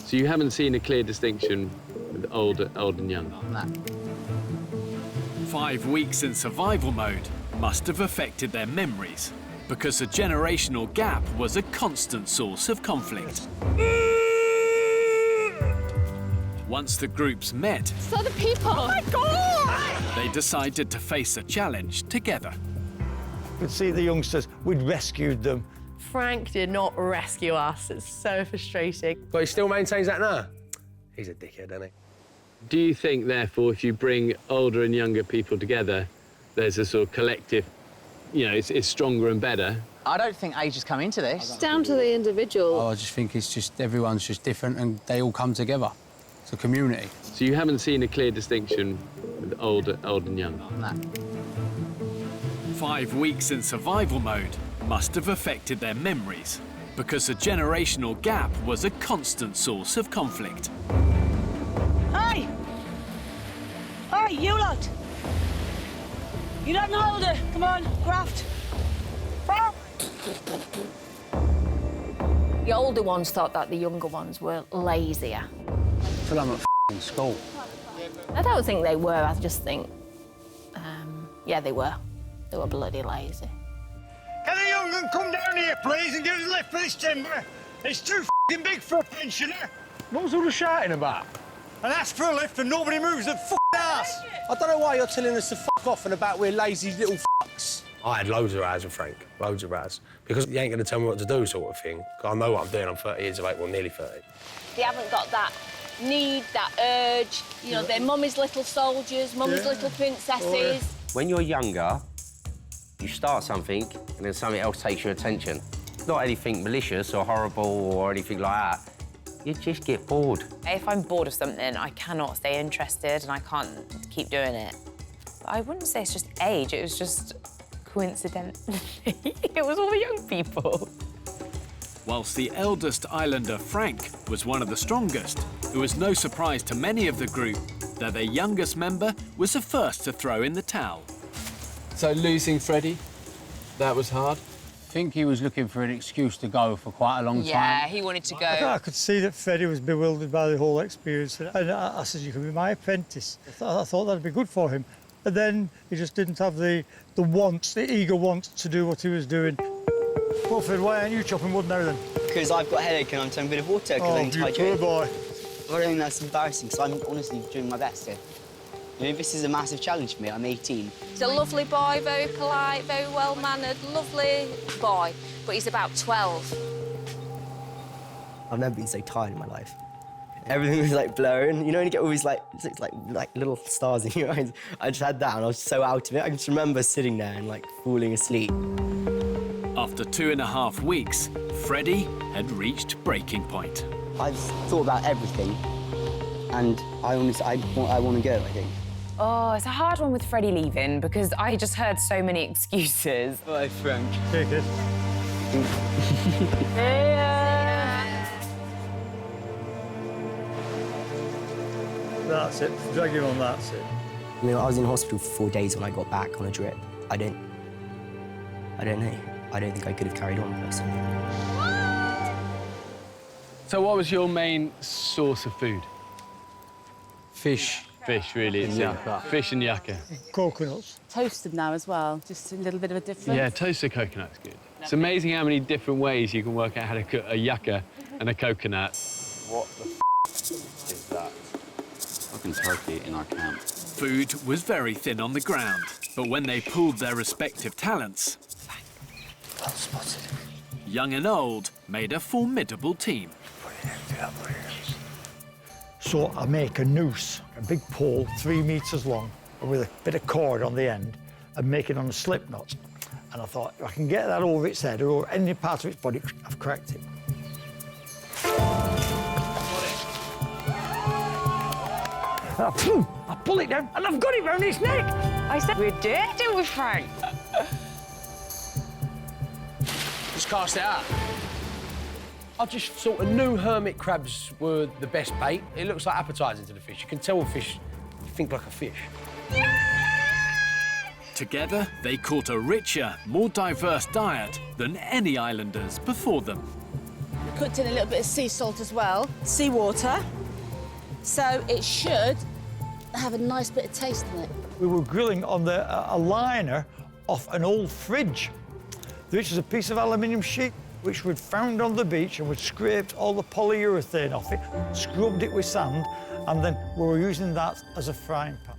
So you haven't seen a clear distinction with old and young? No. 5 weeks in survival mode must have affected their memories, because a generational gap was a constant source of conflict. Once the groups met, So the people! Oh my God! they decided to face a challenge together. We'd see the youngsters, we'd rescued them. Frank did not rescue us. It's so frustrating. But he still maintains that now. He's a dickhead, isn't he? Do you think, therefore, if you bring older and younger people together, there's a sort of collective, you know, it's stronger and better? I don't think age has come into this. It's down to the individual. Oh, I just think it's just everyone's just different and they all come together. It's a community. So you haven't seen a clear distinction with old and young? No. 5 weeks in survival mode must have affected their memories, because a generational gap was a constant source of conflict. Hey! Hey, you lot! You don't hold her. Come on, graft. The older ones thought that the younger ones were lazier. I feel I'm at f***ing school. I don't think they were, I just think, yeah, they were. They were bloody lazy. Can the young one come down here, please, and give us a lift for this timber? It's too f***ing big for a pensioner. What was all the shouting about? And ask for a lift and nobody moves their f***ing ass. I don't know why you're telling us to f*** off and about we're lazy little f***s. I had loads of rows with Frank, loads of rows. Because he ain't going to tell me what to do, sort of thing. I know what I'm doing, I'm 30 years of age, well, nearly 30. They haven't got that need, that urge. You know, they're mummy's little soldiers, mummy's little princesses. When you're younger, you start something and then something else takes your attention. Not anything malicious or horrible or anything like that. You just get bored. If I'm bored of something, I cannot stay interested and I can't keep doing it. I wouldn't say it's just age, it was just coincidentally. It was all the young people. Whilst the eldest islander, Frank, was one of the strongest, it was no surprise to many of the group that their youngest member was the first to throw in the towel. So losing Freddie, that was hard? I think he was looking for an excuse to go for quite a long time. Yeah, he wanted to go. I could see that Freddie was bewildered by the whole experience. And I said, you can be my apprentice. I thought that'd be good for him. And then he just didn't have the want, the eager want to do what he was doing. Well, Fred, why aren't you chopping wood now, then? Because I've got a headache and I'm taking a bit of water because I need to hydrate. Oh, you poor boy. I don't think that's embarrassing, because I'm honestly doing my best here. You know, this is a massive challenge for me. I'm 18. He's a lovely boy, very polite, very well-mannered, lovely boy, but he's about 12. I've never been so tired in my life. Everything was like blurring. You know when you get all these like little stars in your eyes? I just had that and I was so out of it. I can just remember sitting there and like falling asleep. After 2.5 weeks, Freddie had reached breaking point. I've thought about everything and I want to go, I think. Oh, it's a hard one with Freddie leaving because I just heard so many excuses. Bye, Frank. Take it. That's it. Drag him on, that's it. I mean, I was in hospital for 4 days when I got back on a drip. I don't know. I don't think I could have carried on personally. So what was your main source of food? Fish. Fish, really. It's yucca. Fish and yucca. Coconuts. Toasted now as well, just a little bit of a difference. Yeah, toasted coconut's good. It's amazing how many different ways you can work out how to cook a yucca and a coconut. What the is that? Fucking turkey in our camp. Food was very thin on the ground, but when they pooled their respective talents, Well spotted. young and old made a formidable team. So I make a noose, a big pole, 3 meters long, and with a bit of cord on the end, and make it on a slip knot. And I thought, if I can get that over its head or any part of its body, I've cracked it. I pull it down, and I've got it round its neck. I said we did it with Frank. Just cast it out. I just thought knew hermit crabs were the best bait. It looks like appetising to the fish. You can tell fish think like a fish. Together, they caught a richer, more diverse diet than any islanders before them. cooked in a little bit of sea salt as well, seawater. So it should have a nice bit of taste in it. We were grilling on a liner off an old fridge, which is a piece of aluminium sheet which we'd found on the beach, and we'd scraped all the polyurethane off it, scrubbed it with sand, and then we were using that as a frying pan.